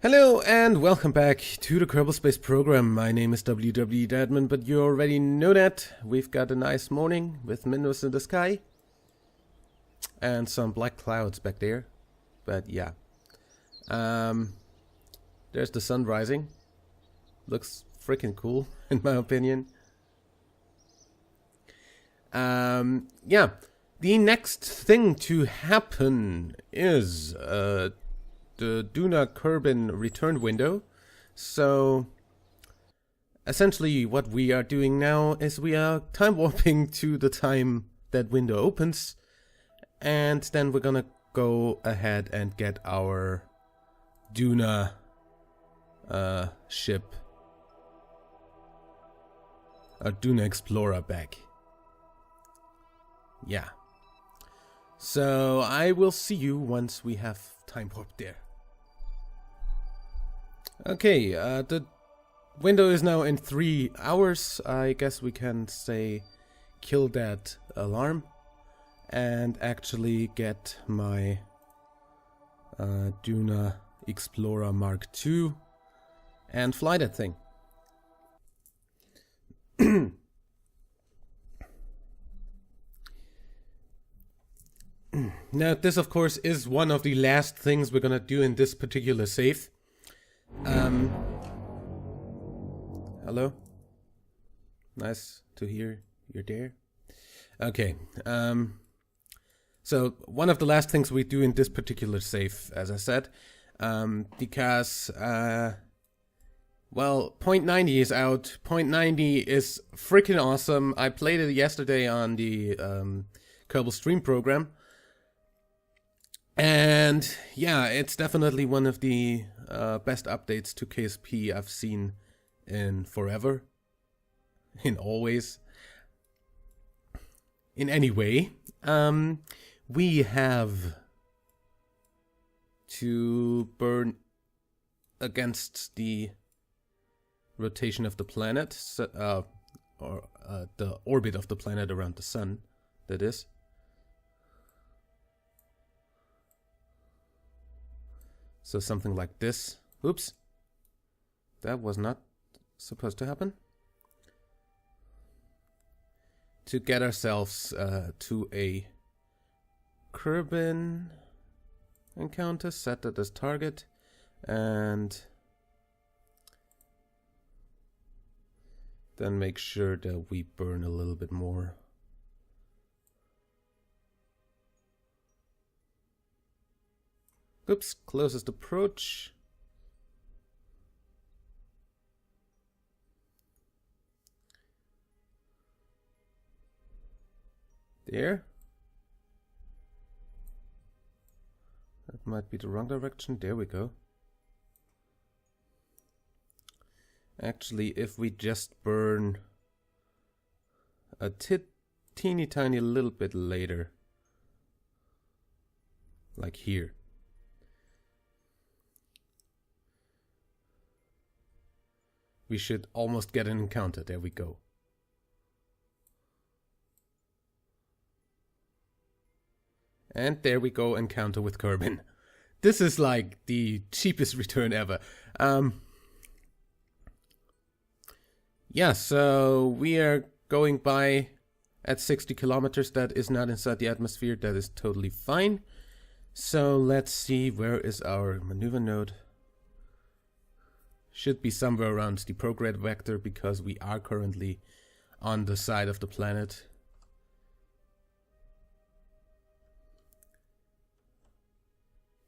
Hello and welcome back to the Kerbal Space Program. My name is WWEdeadman, but you already know that. We've got a nice morning with windows in the sky. And some black clouds back there. But yeah. There's the sun rising. Looks freaking cool, in my opinion. Yeah. The next thing to happen is the Duna Kerbin return window. So essentially what we are doing now is we are time warping to the time that window opens, and then we're gonna go ahead and get our Duna ship, our Duna Explorer back. Yeah. So I will see you once we have time warped there. Okay, the window is now in 3 hours. I guess we can say kill that alarm and actually get my Duna Explorer Mark II and fly that thing. Now, this of course is one of the last things we're gonna do in this particular save. Hello? Nice to hear you're there. Okay, so one of the last things we do in this particular save, as I said, because, well, point 90 is out. Point 90 is freaking awesome. I played it yesterday on the Kerbal Stream program. And yeah, it's definitely one of the best updates to KSP I've seen in forever. In always. In any way, we have to burn against the rotation of the planet, or the orbit of the planet around the sun, that is. So something like this. Oops. That was not supposed to happen. To get ourselves to a Kerbin encounter, set that as target, and then make sure that we burn a little bit more. Oops, closest approach. There. That might be the wrong direction. There we go. Actually, if we just burn a teeny tiny little bit later, like here. We should almost get an encounter. There we go. And there we go, encounter with Kerbin. This is like the cheapest return ever. Yeah, so we are going by at 60 kilometers. That is not inside the atmosphere. That is totally fine. So let's see, where is our maneuver node? Should be somewhere around the prograde vector, because we are currently on the side of the planet.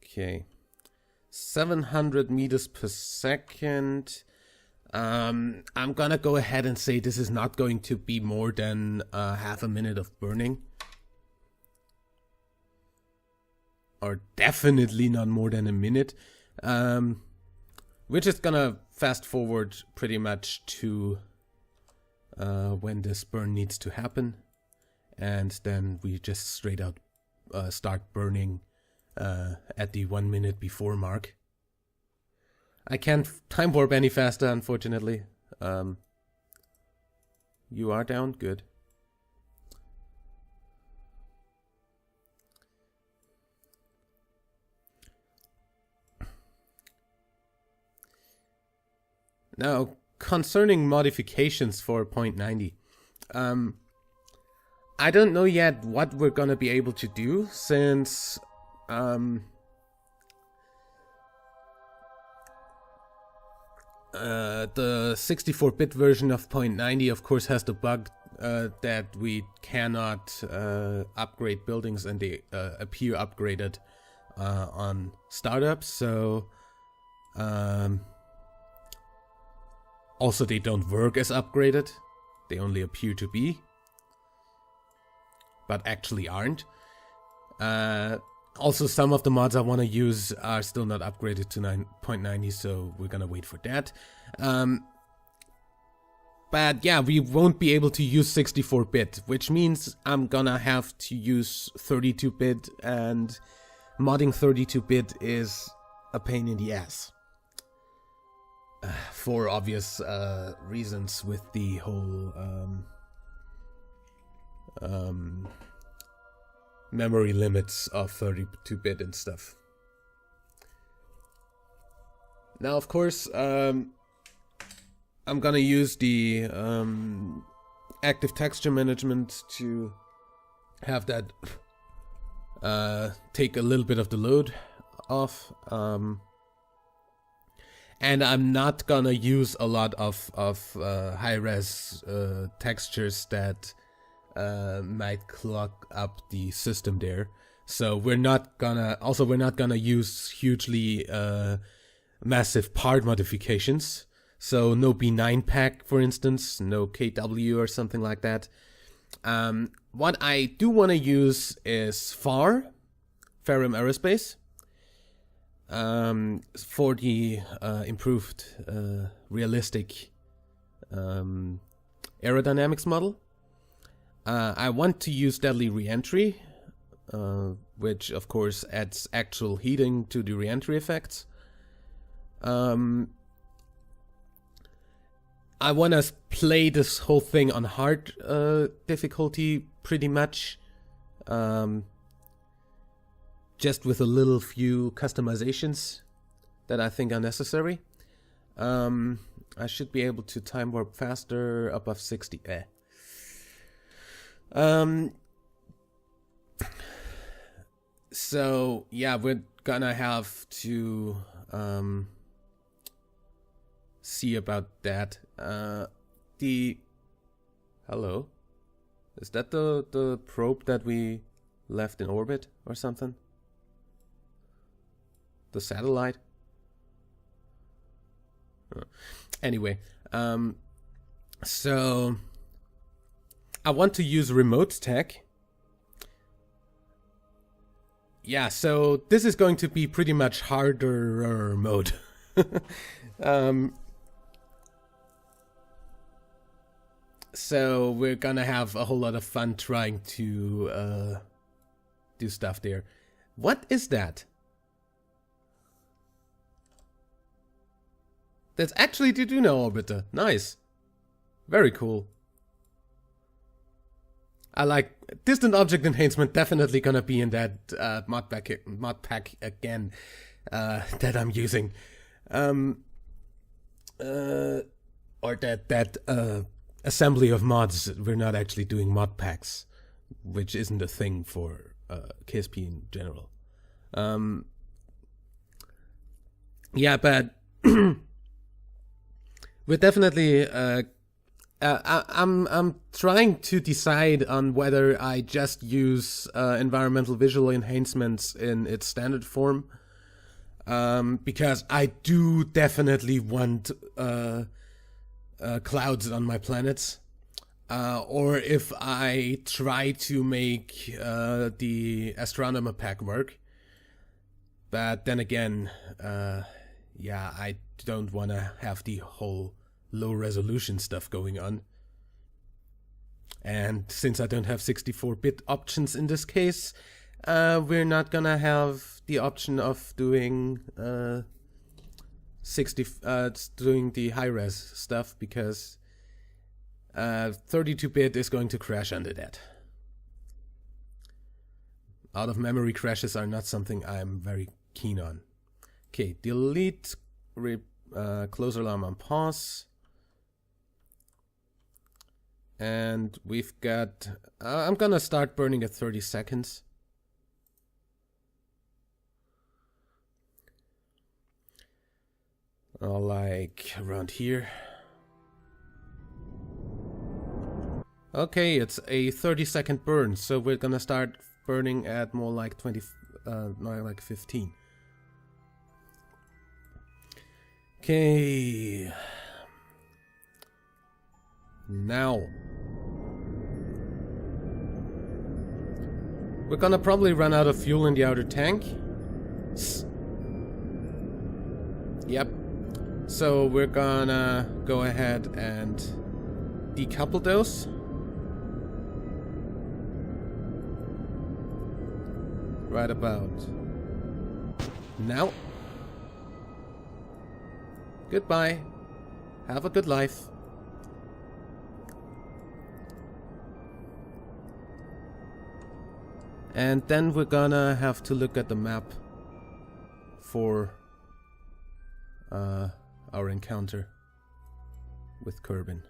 Okay, 700 meters per second. I'm gonna go ahead and say this is not going to be more than half a minute of burning. Or definitely not more than a minute. We're just gonna fast forward pretty much to when this burn needs to happen, and then we just straight out start burning at the 1 minute before mark. I can't time warp any faster, unfortunately. You are down? Good. Now, concerning modifications for 0.90, I don't know yet what we're gonna be able to do, since the 64-bit version of 0.90 of course has the bug that we cannot upgrade buildings, and they appear upgraded on startups, so also they don't work as upgraded, they only appear to be, but actually aren't. Also, some of the mods I want to use are still not upgraded to 9.90, so we're gonna wait for that. But yeah, we won't be able to use 64-bit, which means I'm gonna have to use 32-bit, and modding 32-bit is a pain in the ass. For obvious reasons with the whole memory limits of 32-bit and stuff. Now, of course, I'm gonna use the active texture management to have that take a little bit of the load off. And I'm not gonna use a lot of high-res textures that might clog up the system there. So we're not gonna use hugely massive part modifications. So no B9 pack, for instance, no KW or something like that. What I do want to use is Farum Aerospace for the improved realistic aerodynamics model. I want to use Deadly Reentry, which of course adds actual heating to the reentry effects. I want to play this whole thing on hard difficulty pretty much, just with a little few customizations that I think are necessary. I should be able to time warp faster above 60. So yeah, we're gonna have to see about that. Hello, is that the probe that we left in orbit or something? The satellite? Anyway, so I want to use remote tech. Yeah, so this is going to be pretty much harder mode. So we're gonna have a whole lot of fun trying to do stuff there. What is that? That's actually the Duna orbiter. Nice. Very cool. I like distant object enhancement. Definitely gonna be in that mod pack again that I'm using, or that assembly of mods. We're not actually doing mod packs, which isn't a thing for KSP in general. Yeah, but we're definitely. I'm trying to decide on whether I just use environmental visual enhancements in its standard form, because I do definitely want clouds on my planets, or if I try to make the astronomer pack work. But then again, yeah, I don't want to have the whole low resolution stuff going on. And since I don't have 64-bit options in this case, we're not gonna have the option of doing doing the high-res stuff, because 32-bit is going to crash under that. Out-of-memory crashes are not something I'm very keen on. Okay, delete close alarm on pause. And we've got... I'm gonna start burning at 30 seconds. Like around here. Okay, it's a 30-second burn, so we're gonna start burning at more like 20, no, like 15. Okay. Now. We're gonna probably run out of fuel in the outer tank. Yep. So we're gonna go ahead and decouple those. Right about now. Goodbye. Have a good life. And then we're gonna have to look at the map for our encounter with Kerbin.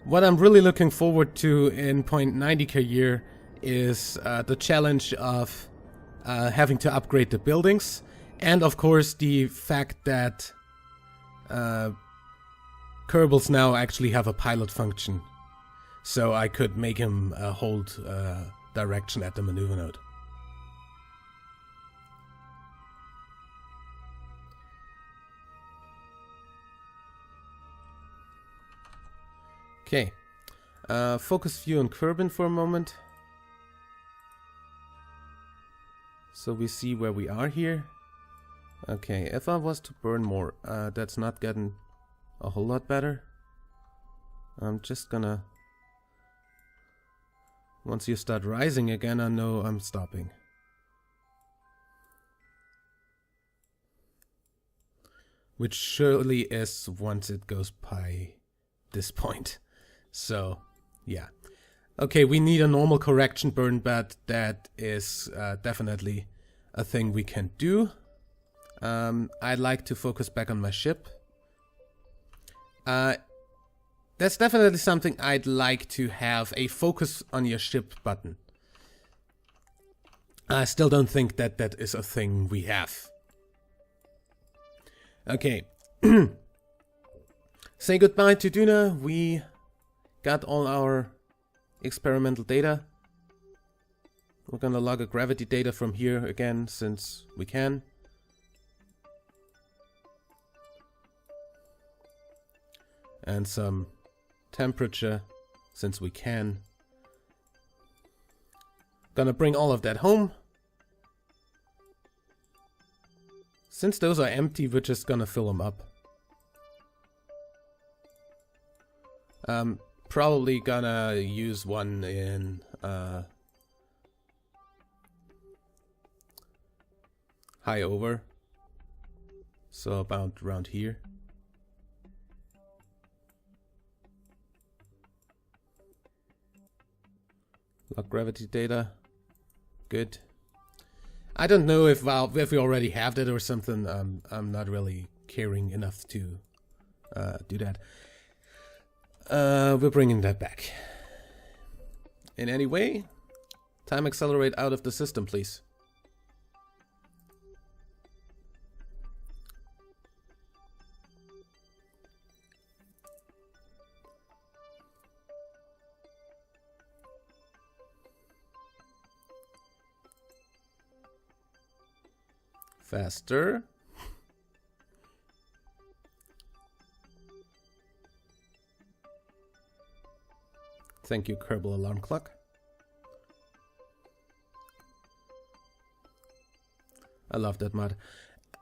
What I'm really looking forward to in 0.90 year is the challenge of having to upgrade the buildings, and of course the fact that Kerbals now actually have a pilot function, so I could make him hold direction at the maneuver node. Okay, focus view on Kerbin for a moment, so we see where we are here. Okay, if I was to burn more, that's not getting a whole lot better. I'm just gonna... Once you start rising again, I know I'm stopping. Which surely is once it goes by this point. So, yeah. Okay, we need a normal correction burn, but that is definitely a thing we can do. I'd like to focus back on my ship. That's definitely something I'd like to have, a focus on your ship button. I still don't think that that is a thing we have. Okay. Say goodbye to Duna. We got all our experimental data. We're gonna log a gravity data from here again, since we can. And some temperature, since we can. Gonna bring all of that home. Since those are empty, we're just gonna fill them up. Probably gonna use one in high over, so about around here. Log gravity data, good. I don't know if we already have that or something. I'm not really caring enough to do that. We're bringing that back. In any way, time accelerate out of the system, please. Faster. Thank you, Kerbal alarm clock. I love that mod.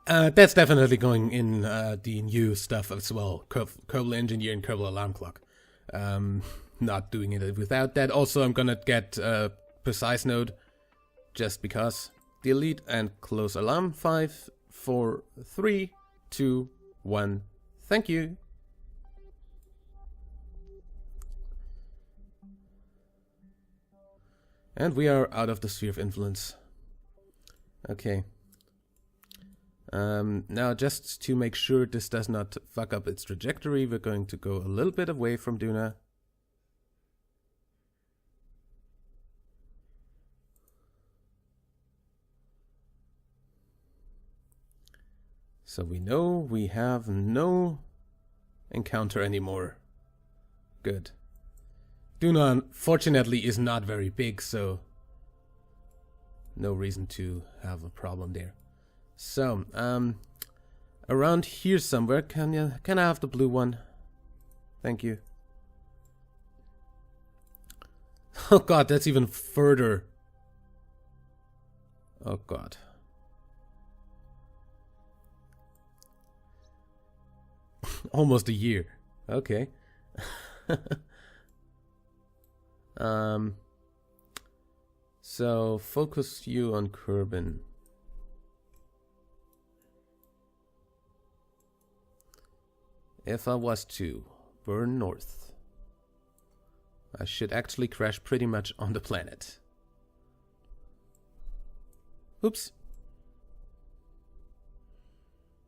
That's definitely going in the new stuff as well. Kerbal engineer and Kerbal alarm clock. Not doing it without that. Also, I'm gonna get precise node just because. Delete and close alarm. 5, 4, 3, 2, 1. Thank you. And we are out of the sphere of influence. Okay. Now, just to make sure this does not fuck up its trajectory, we're going to go a little bit away from Duna. So we know we have no encounter anymore. Good. Duna, unfortunately, is not very big, so no reason to have a problem there. So, around here somewhere, can I have the blue one? Thank you. Oh god, that's even further. Oh god. Almost a year. Okay. So focus you on Kerbin. If I was to burn north, I should actually crash pretty much on the planet. Oops.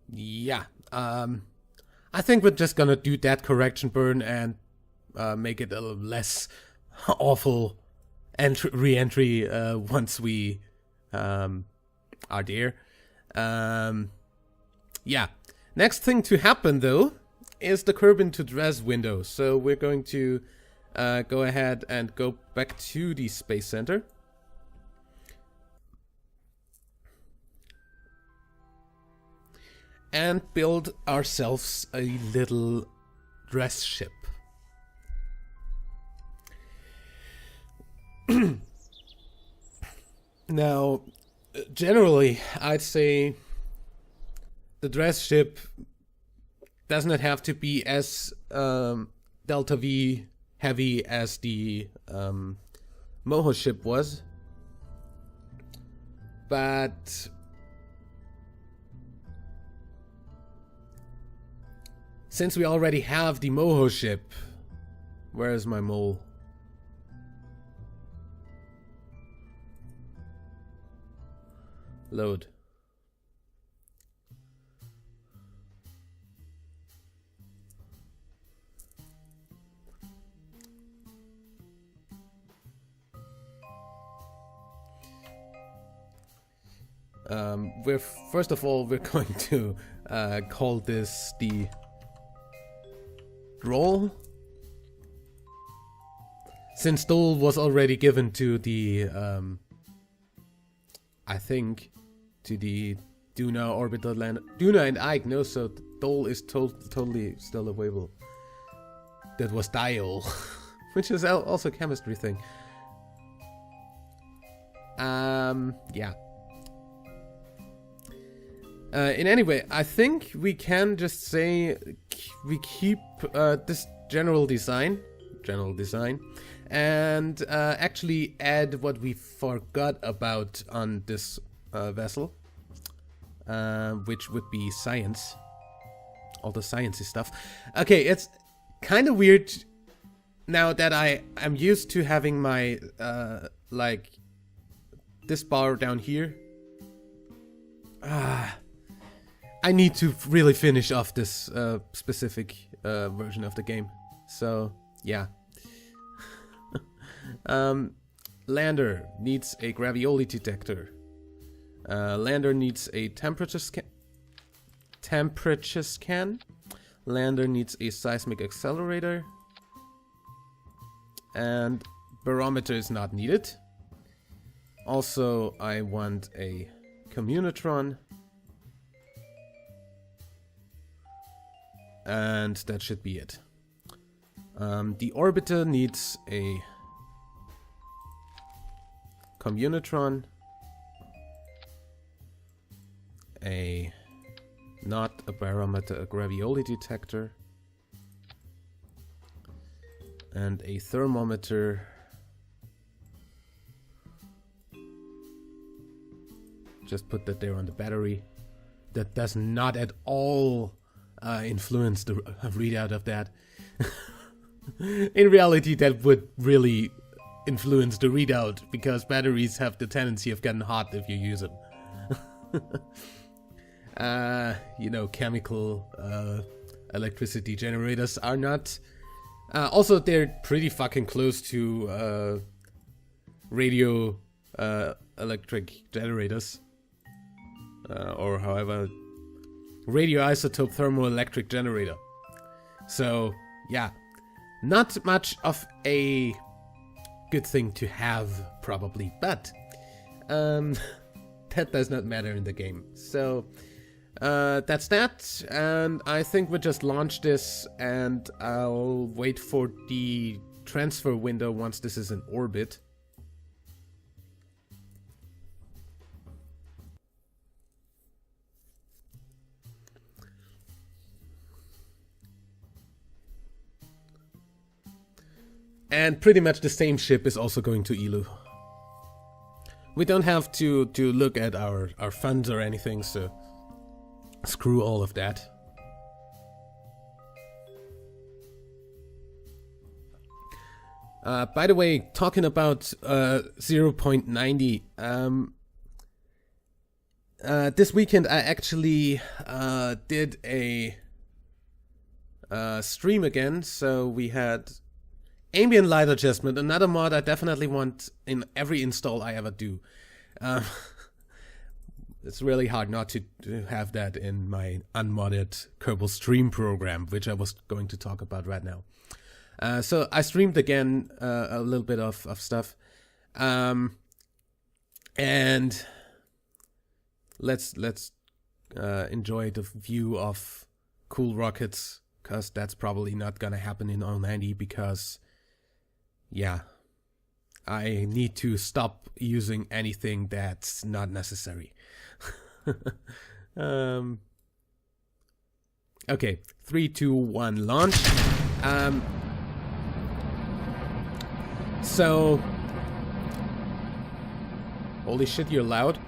Yeah. I think we're just gonna do that correction burn and make it a little less awful re-entry once we are there. Yeah. Next thing to happen though is the Kerbin to dress window. So we're going to go ahead and go back to the Space Center. And build ourselves a little dress ship. Now, generally, I'd say the dress ship does not have to be as Delta V heavy as the Moho ship was. But since we already have the Moho ship, where is my mole? Load. First of all, we're going to call this the Droll, since Dole was already given to the I think to the Duna orbital land. Duna and Ike, no, so Dole is totally still available. That was Diol, which is also a chemistry thing. Yeah. In any way, I think we can just say we keep this general design, and actually add what we forgot about on this vessel, which would be science, all the sciencey stuff. Okay, it's kind of weird now that I am used to having my like this bar down here. I need to really finish off this specific version of the game. So, yeah. Lander needs a gravioli detector. Lander needs a temperature scan. Lander needs a seismic accelerator. And barometer is not needed. Also, I want a communitron. And that should be it. The orbiter needs a communitron, not a barometer, a gravioli detector, and a thermometer. Just put that there on the battery. That does not at all influence the readout of that. In reality, that would really influence the readout, because batteries have the tendency of getting hot if you use them. You know, chemical electricity generators are not. Also, they're pretty fucking close to radio electric generators, or however, radioisotope thermoelectric generator. So yeah, not much of a good thing to have, probably, but that does not matter in the game. So that's that, and I think we'll just launch this, and I'll wait for the transfer window once this is in orbit. And pretty much the same ship is also going to Elu. We don't have to look at our funds or anything, so screw all of that. By the way, talking about 0.90, this weekend I actually did a stream again, so we had ambient light adjustment, another mod I definitely want in every install I ever do. It's really hard not to have that in my unmodded Kerbal Stream program, which I was going to talk about right now. So I streamed again a little bit of stuff. And let's enjoy the view of cool rockets, because that's probably not gonna happen in 090, because yeah, I need to stop using anything that's not necessary. Okay, 3, 2, 1, launch. So, holy shit, you're loud.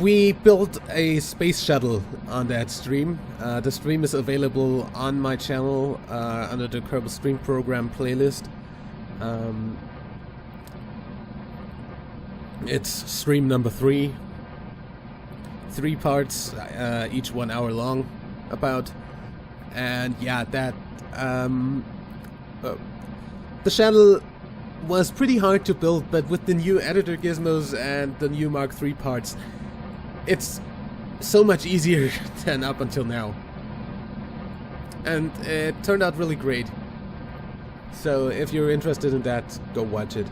We built a space shuttle on that stream. The stream is available on my channel under the Kerbal Stream Program playlist. It's stream number 3. 3 parts, each 1 hour long, about. And yeah, that the shuttle was pretty hard to build, but with the new editor gizmos and the new Mark III parts, it's so much easier than up until now. And it turned out really great. So if you're interested in that, go watch it.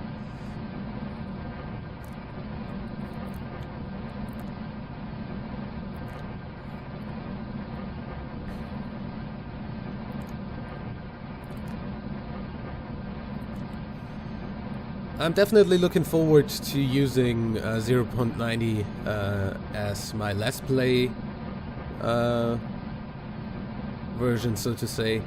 I'm definitely looking forward to using 0.90 as my Let's Play version, so to say.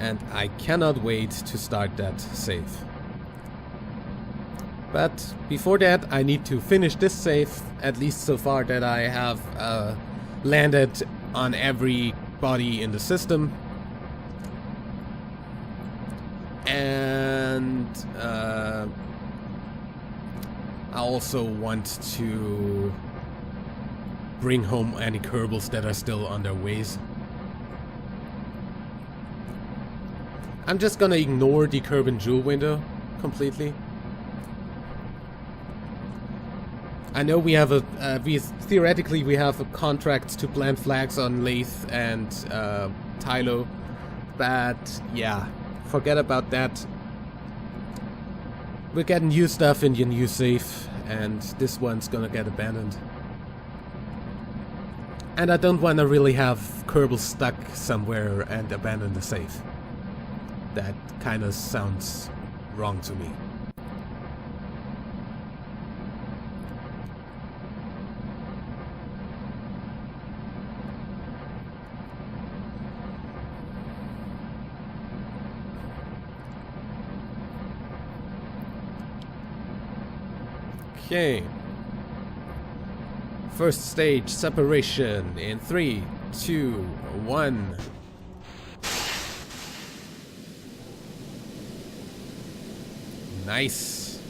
And I cannot wait to start that save. But before that, I need to finish this save, at least so far that I have landed on every body in the system. And I also want to bring home any Kerbals that are still on their ways. I'm just gonna ignore the Kerbin Jewel window completely. I know we have theoretically we have a contract to plant flags on Lathe and Tylo, but yeah, forget about that. We're getting new stuff in your new safe, and this one's gonna get abandoned. And I don't want to really have Kerbal stuck somewhere and abandon the safe. That kind of sounds wrong to me. Okay. First stage separation in 3, 2, 1. Nice.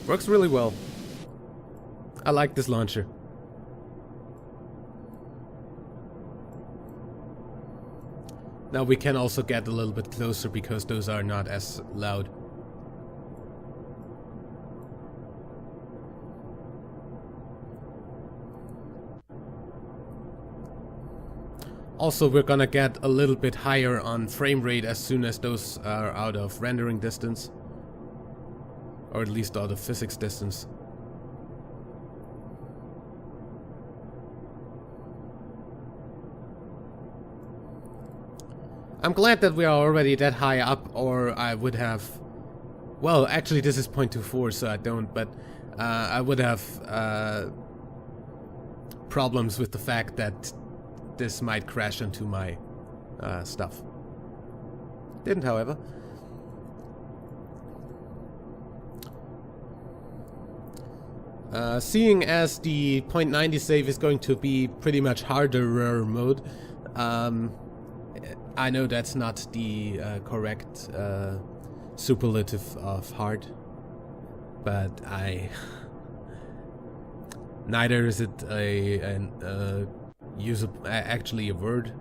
Works really well. I like this launcher. Now we can also get a little bit closer because those are not as loud. Also, we're gonna get a little bit higher on frame rate as soon as those are out of rendering distance. Or at least out of physics distance. I'm glad that we are already that high up, or I would have... Well, actually this is 0.24, so I don't, but I would have problems with the fact that this might crash into my stuff. Didn't, however. Seeing as the 0.90 save is going to be pretty much harder mode, I know that's not the correct superlative of hard, but neither is it actually a word.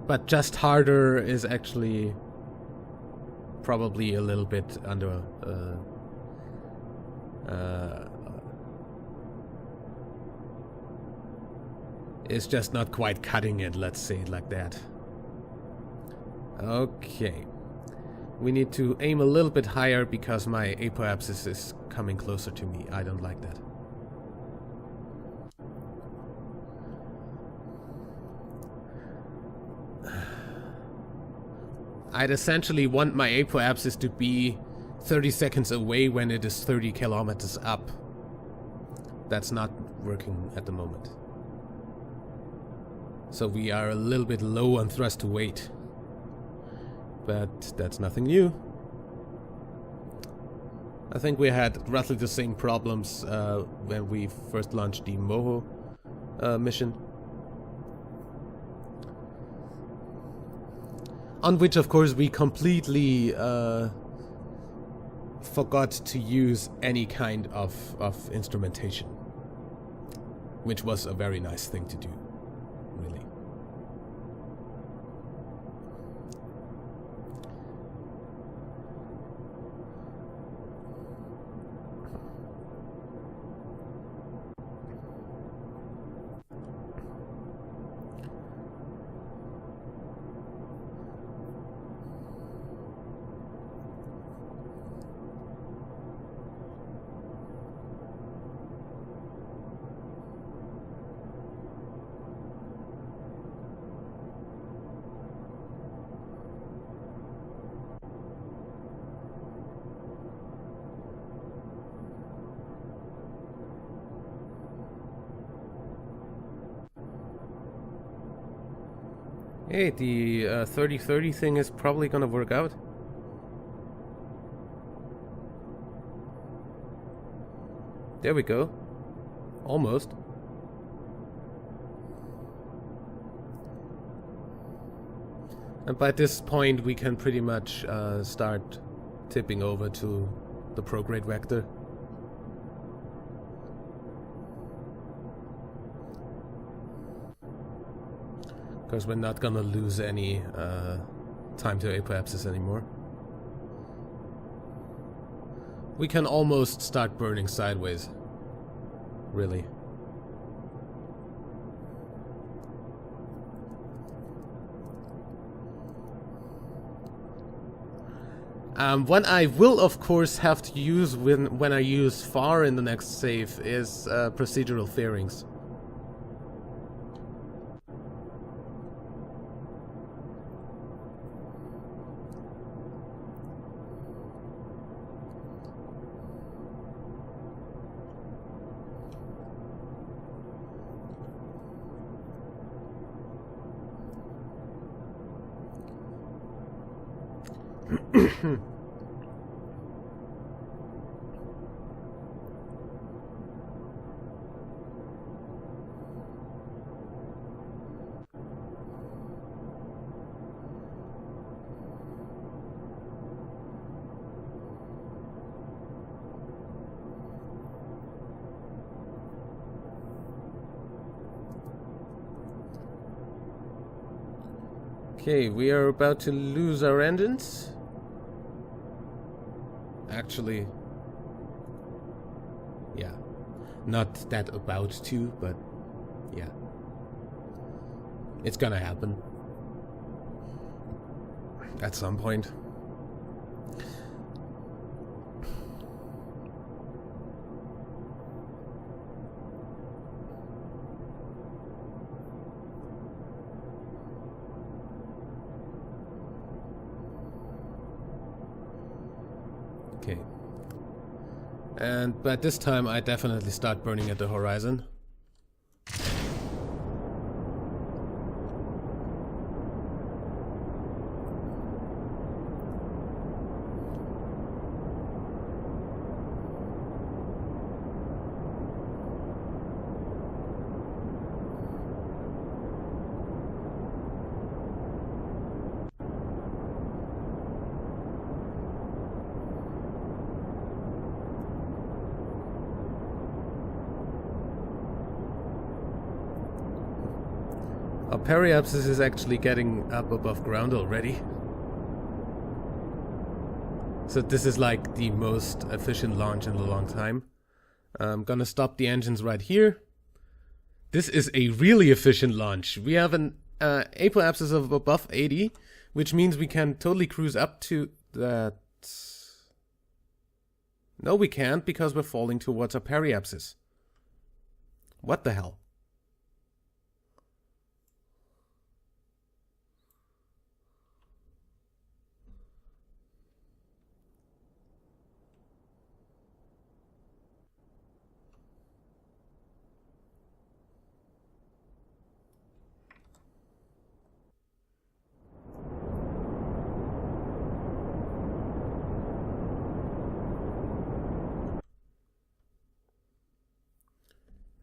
But just harder is actually probably a little bit under it's just not quite cutting it, let's say it like that. Okay. We need to aim a little bit higher because my apoapsis is coming closer to me. I don't like that. I'd essentially want my apoapsis to be 30 seconds away when it is 30 kilometers up. That's not working at the moment. So we are a little bit low on thrust to weight. But that's nothing new. I think we had roughly the same problems when we first launched the Moho mission. On which, of course, we completely forgot to use any kind of instrumentation. Which was a very nice thing to do, really. Hey, the 30-30 thing is probably gonna work out. There we go. Almost. And by this point we can pretty much start tipping over to the prograde vector. Because we're not gonna lose any time to apoapsis anymore. We can almost start burning sideways. Really. What I will of course have to use when I use far in the next save is procedural fairings. Okay, we are about to lose our engines. Actually, yeah, not that about to, but yeah, it's gonna happen at some point. Okay. But this time I definitely start burning at the horizon. Our periapsis is actually getting up above ground already. So this is like the most efficient launch in a long time. I'm gonna stop the engines right here. This is a really efficient launch. We have an apoapsis of above 80, which means we can totally cruise up to that. No, we can't, because we're falling towards our periapsis. What the hell?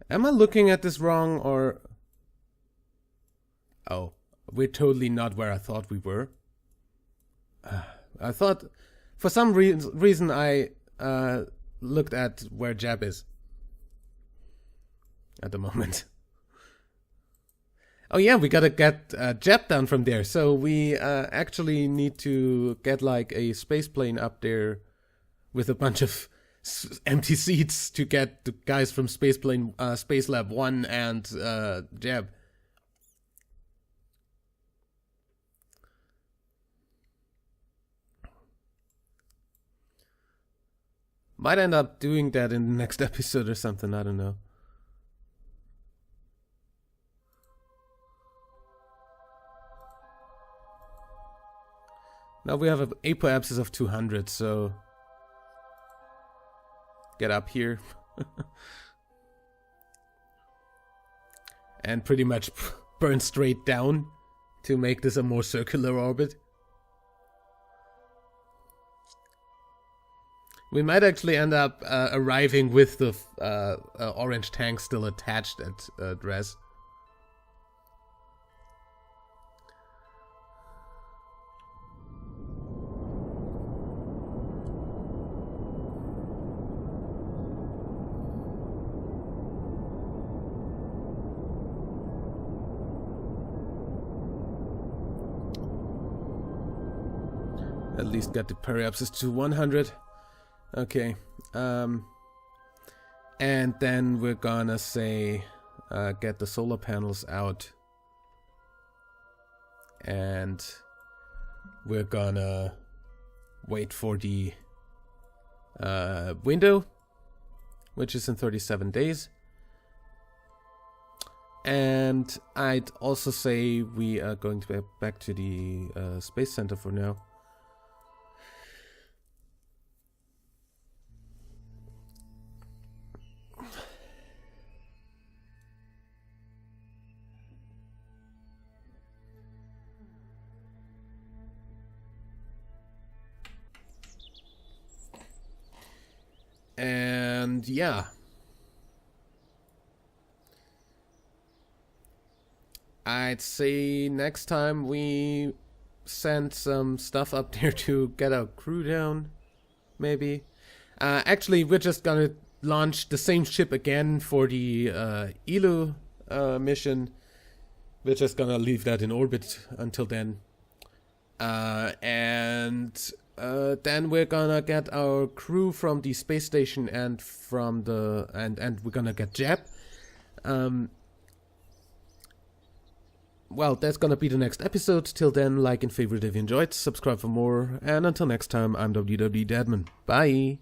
Am I looking at this wrong, or... Oh, we're totally not where I thought we were. I thought, for some reason I looked at where Jeb is at the moment. Oh yeah, we gotta get Jeb down from there, so we actually need to get like a space plane up there with a bunch of empty seats to get the guys from Space Lab 1 and Jeb. Might end up doing that in the next episode or something, I don't know. Now we have an apoapsis of 200, so... Get up here. And pretty much burn straight down to make this a more circular orbit. We might actually end up arriving with the orange tank still attached at Dres. At least get the periapsis to 100. Okay. And then we're gonna say get the solar panels out. And we're gonna wait for the window, which is in 37 days. And I'd also say we are going to be back to the Space Center for now. And yeah, I'd say next time we send some stuff up there to get our crew down, maybe. Actually, we're just gonna launch the same ship again for the ELU mission. We're just gonna leave that in orbit until then. And then we're gonna get our crew from the space station and from the and we're gonna get Jeb. Well, that's gonna be the next episode. Till then, like and favorite if you enjoyed, subscribe for more, and until next time, I'm WWEdeadman. Bye!